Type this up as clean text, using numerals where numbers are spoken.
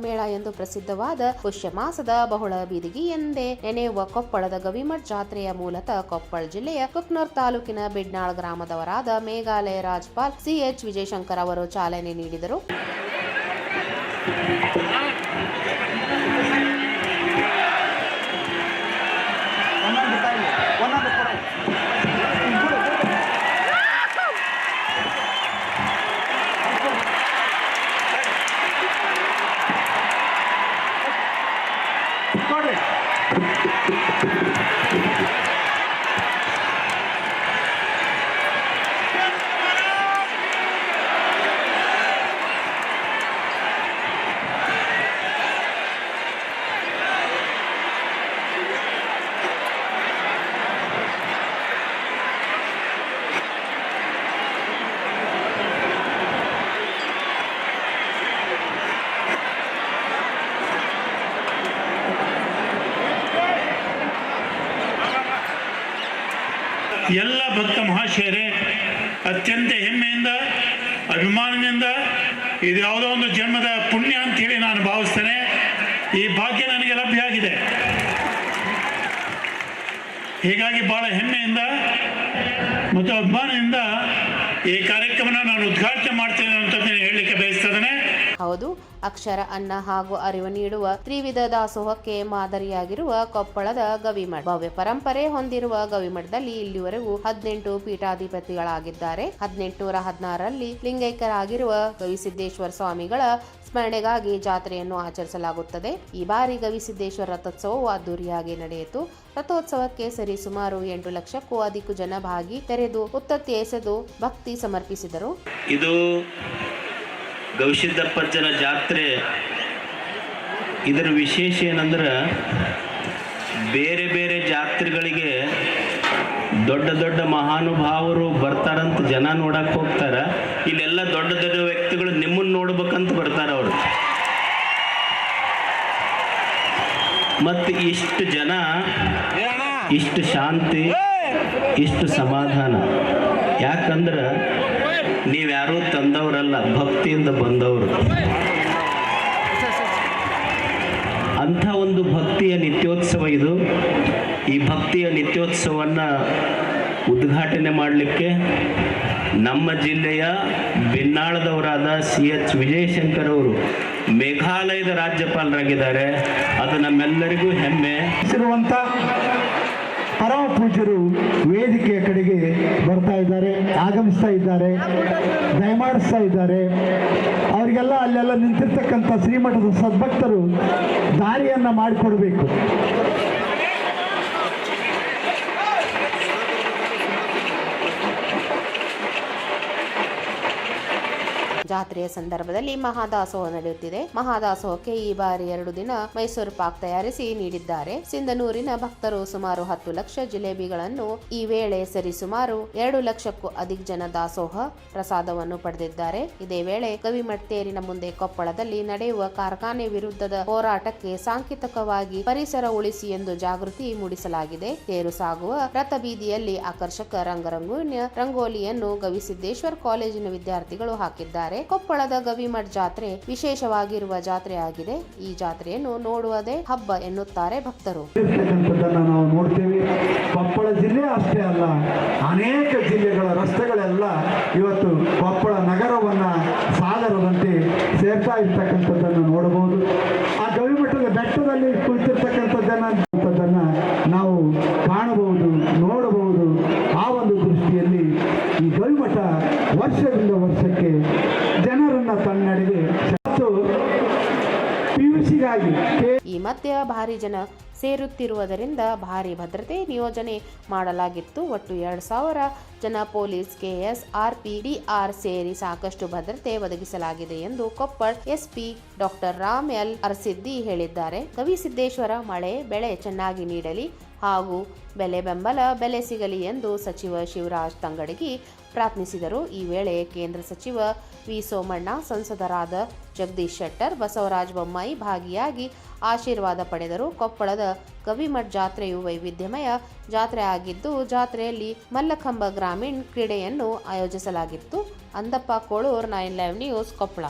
ಮೇಳ ಎಂದು ಪ್ರಸಿದ್ಧವಾದ ಪುಷ್ಯ ಮಾಸದ ಬಹುಳ ಬೀದಿಗೆ ಎಂದೇ ನೆನೆಯುವ ಕೊಪ್ಪಳದ ಗವಿಮಠ್ ಜಾತ್ರೆಯ ಮೂಲತಃ ಕೊಪ್ಪಳ ಜಿಲ್ಲೆಯ ಕುಕ್ನೂರ್ ತಾಲೂಕಿನ ಬಿಡ್ನಾಳ್ ಗ್ರಾಮದವರಾದ ಮೇಘಾಲಯ ರಾಜ್ಯಪಾಲ್ ಸಿಎಚ್ ವಿಜಯಶಂಕರ್ ಅವರು ಚಾಲನೆ ನೀಡಿದರು. ಎಲ್ಲ ಭಕ್ತ ಮಹಾಶಯರೇ, ಅತ್ಯಂತ ಹೆಮ್ಮೆಯಿಂದ ಅಭಿಮಾನದಿಂದ ಇದು ಯಾವುದೋ ಒಂದು ಜನ್ಮದ ಪುಣ್ಯ ಅಂತೇಳಿ ನಾನು ಭಾವಿಸ್ತೇನೆ. ಈ ಭಾಗ್ಯ ನನಗೆ ಲಭ್ಯ ಆಗಿದೆ. ಹೀಗಾಗಿ ಬಹಳ ಹೆಮ್ಮೆಯಿಂದ ಮತ್ತು ಅಭಿಮಾನದಿಂದ ಈ ಕಾರ್ಯಕ್ರಮನ ನಾನು ಉದ್ಘಾಟನೆ ಮಾಡ್ತೇನೆ ಅಂತ ಹೇಳಲಿಕ್ಕೆ ಬಯಸ್ತೇನೆ. ಹೌದು, ಅಕ್ಷರ, ಅನ್ನ ಹಾಗೂ ಅರಿವು ನೀಡುವ ತ್ರಿವಿಧ ದಾಸೋಹಕ್ಕೆ ಮಾದರಿಯಾಗಿರುವ ಕೊಪ್ಪಳದ ಗವಿಮಠ್ ಭವ್ಯ ಪರಂಪರೆ ಹೊಂದಿರುವ ಗವಿಮಠದಲ್ಲಿ ಇಲ್ಲಿವರೆಗೂ 18 ಪೀಠಾಧಿಪತಿಗಳಾಗಿದ್ದಾರೆ. 1816ರಲ್ಲಿ ಲಿಂಗೈಕ್ಯರಾಗಿರುವ ಗವಿಸಿದ್ದೇಶ್ವರ ಸ್ವಾಮಿಗಳ ಸ್ಮರಣೆಗಾಗಿ ಜಾತ್ರೆಯನ್ನು ಆಚರಿಸಲಾಗುತ್ತದೆ. ಈ ಬಾರಿ ಗವಿಸಿದ್ದೇಶ್ವರ ರಥೋತ್ಸವವು ಅದ್ದೂರಿಯಾಗಿ ನಡೆಯಿತು. ರಥೋತ್ಸವಕ್ಕೆ ಸರಿಸುಮಾರು 8 ಲಕ್ಷಕ್ಕೂ ಅಧಿಕ ಜನ ಭಾಗಿ ತೆರೆದು ಉತ್ತತ್ತಿ ಎಸೆದು ಭಕ್ತಿ ಸಮರ್ಪಿಸಿದರು. ಇದು ಗವಿಸಿದ್ದಪ್ಪಜ್ಜನ ಜಾತ್ರೆ. ಇದರ ವಿಶೇಷ ಏನಂದ್ರೆ, ಬೇರೆ ಬೇರೆ ಜಾತ್ರೆಗಳಿಗೆ ದೊಡ್ಡ ದೊಡ್ಡ ಮಹಾನುಭಾವರು ಬರ್ತಾರಂತ ಜನ ನೋಡಕ್ಕೆ ಹೋಗ್ತಾರೆ. ಇಲ್ಲೆಲ್ಲ ದೊಡ್ಡ ದೊಡ್ಡ ವ್ಯಕ್ತಿಗಳು ನಿಮ್ಮನ್ನು ನೋಡ್ಬೇಕಂತ ಬರ್ತಾರೆ ಅವರು. ಮತ್ತು ಇಷ್ಟು ಜನ, ಇಷ್ಟು ಶಾಂತಿ, ಇಷ್ಟು ಸಮಾಧಾನ. ಯಾಕಂದ್ರೆ ನೀವ್ಯಾರೂ ತಂದವರಲ್ಲ, ಭಕ್ತಿಯಿಂದ ಬಂದವರು. ಅಂಥ ಒಂದು ಭಕ್ತಿಯ ನಿತ್ಯೋತ್ಸವ ಇದು. ಈ ಭಕ್ತಿಯ ನಿತ್ಯೋತ್ಸವವನ್ನು ಉದ್ಘಾಟನೆ ಮಾಡಲಿಕ್ಕೆ ನಮ್ಮ ಜಿಲ್ಲೆಯ ಬಿನ್ನಾಳದವರಾದ CH ವಿಜಯಶಂಕರ್ ಅವರು ಮೇಘಾಲಯದ ರಾಜ್ಯಪಾಲರಾಗಿದ್ದಾರೆ. ಅದು ನಮ್ಮೆಲ್ಲರಿಗೂ ಹೆಮ್ಮೆ. ಪರಮ ಪೂಜ್ಯರು ವೇದಿಕೆಯ ಕಡೆಗೆ ಬರ್ತಾ ಇದ್ದಾರೆ, ಆಗಮಿಸ್ತಾ ಇದ್ದಾರೆ, ದಯಮಾಡಿಸ್ತಾ ಇದ್ದಾರೆ. ಅವರಿಗೆಲ್ಲ ಅಲ್ಲೆಲ್ಲ ನಿಂತಿರ್ತಕ್ಕಂಥ ಶ್ರೀಮಠದ ಸದ್ಭಕ್ತರು ದಾರಿಯನ್ನು ಮಾಡಿಕೊಡ್ಬೇಕು. ಜಾತ್ರೆಯ ಸಂದರ್ಭದಲ್ಲಿ ಮಹಾದಾಸೋಹ ನಡೆಯುತ್ತಿದೆ. ಮಹಾದಾಸೋಹಕ್ಕೆ ಈ ಬಾರಿ 2 ದಿನ ಮೈಸೂರು ಪಾಕ್ ತಯಾರಿಸಿ ನೀಡಿದ್ದಾರೆ. ಸಿಂಧನೂರಿನ ಭಕ್ತರು ಸುಮಾರು 10 ಲಕ್ಷ ಜಿಲೇಬಿಗಳನ್ನು, ಈ ವೇಳೆ ಸರಿಸುಮಾರು 2 ಲಕ್ಷಕ್ಕೂ ಅಧಿಕ ಜನ ದಾಸೋಹ ಪ್ರಸಾದವನ್ನು ಪಡೆದಿದ್ದಾರೆ. ಇದೇ ವೇಳೆ ಗವಿಮಠ್ ತೇರಿನ ಮುಂದೆ ಕೊಪ್ಪಳದಲ್ಲಿ ನಡೆಯುವ ಕಾರ್ಖಾನೆ ವಿರುದ್ಧದ ಹೋರಾಟಕ್ಕೆ ಸಾಂಕೇತಿಕವಾಗಿ ಪರಿಸರ ಉಳಿಸಿ ಎಂದು ಜಾಗೃತಿ ಮೂಡಿಸಲಾಗಿದೆ. ತೇರು ಸಾಗುವ ರಥ ಬೀದಿಯಲ್ಲಿ ಆಕರ್ಷಕ ರಂಗೋಲಿಯನ್ನು ಗವಿಸಿದ್ದೇಶ್ವರ ಕಾಲೇಜಿನ ವಿದ್ಯಾರ್ಥಿಗಳು ಹಾಕಿದ್ದಾರೆ. ಕೊಪ್ಪಳದ ಗವಿಮಠ್ ಜಾತ್ರೆ ವಿಶೇಷವಾಗಿರುವ ಜಾತ್ರೆಯಾಗಿದೆ. ಈ ಜಾತ್ರೆಯನ್ನು ನೋಡುವುದೇ ಹಬ್ಬ ಎನ್ನುತ್ತಾರೆ ಭಕ್ತರು. ನಾವು ನೋಡ್ತೇವೆ. ಕೊಪ್ಪಳ ಜಿಲ್ಲೆ ಅಷ್ಟೇ ಅಲ್ಲ, ಅನೇಕ ಜಿಲ್ಲೆಗಳ ರಸ್ತೆಗಳೆಲ್ಲ ಇವತ್ತು ಕೊಪ್ಪಳ ನಗರವನ್ನ ಸಾಗರದಂತೆ ಸೇರ್ತಾ ಇರ್ತಕ್ಕಂಥದ್ದನ್ನು ನೋಡಬಹುದು. ಆ ಗವಿಮಠದ ಬೆಟ್ಟದಲ್ಲಿ ಕುಳಿತಿರ್ತಕ್ಕಂಥದ್ದನ್ನ ನಾವು ಕಾಣಬಹುದು, ನೋಡಬಹುದು. ಆ ಒಂದು ದೃಷ್ಟಿಯಲ್ಲಿ ಈ ಗವಿಮಠ ವರ್ಷದಿಂದ ವರ್ಷಕ್ಕೆ ಜನರನ್ನ ತನ್ನಡೆಗೆ ಪಿಯುಸಿಗಾಗಿ ಈ ಮಧ್ಯೆ ಭಾರಿ ಜನ ಸೇರುತ್ತಿರುವುದರಿಂದ ಭಾರಿ ಭದ್ರತೆ ನಿಯೋಜನೆ ಮಾಡಲಾಗಿತ್ತು. ಒಟ್ಟು 2,000 ಜನ ಪೊಲೀಸ್, KS, RP, DR ಸೇರಿ ಸಾಕಷ್ಟು ಭದ್ರತೆ ಒದಗಿಸಲಾಗಿದೆ ಎಂದು Koppal SP doctor Ram L Arasiddhi ಹೇಳಿದ್ದಾರೆ. ಗವಿಸಿದ್ದೇಶ್ವರ ಮಳೆ ಬೆಳೆ ಚೆನ್ನಾಗಿ ನೀಡಲಿ ಹಾಗೂ ಬೆಲೆ ಸಿಗಲಿ ಎಂದು ಸಚಿವ ಶಿವರಾಜ್ ತಂಗಡಗಿ ಪ್ರಾರ್ಥಿಸಿದರು. ಈ ವೇಳೆ ಕೇಂದ್ರ ಸಚಿವ ವಿ ಸೋಮಣ್ಣ, ಸಂಸದರಾದ ಜಗದೀಶ್ ಶೆಟ್ಟರ್, ಬಸವರಾಜ ಬೊಮ್ಮಾಯಿ ಭಾಗಿಯಾಗಿ ಆಶೀರ್ವಾದ ಪಡೆದರು. ಕೊಪ್ಪಳದ ಗವಿಮಠ್ ಜಾತ್ರೆಯು ವೈವಿಧ್ಯಮಯ ಜಾತ್ರೆ ಆಗಿದ್ದು, ಜಾತ್ರೆಯಲ್ಲಿ ಮಲ್ಲಖಂಬ ಗ್ರಾಮೀಣ ಕ್ರೀಡೆಯನ್ನು ಆಯೋಜಿಸಲಾಗಿತ್ತು. Andappa Kolur, 9 live news, Koppal.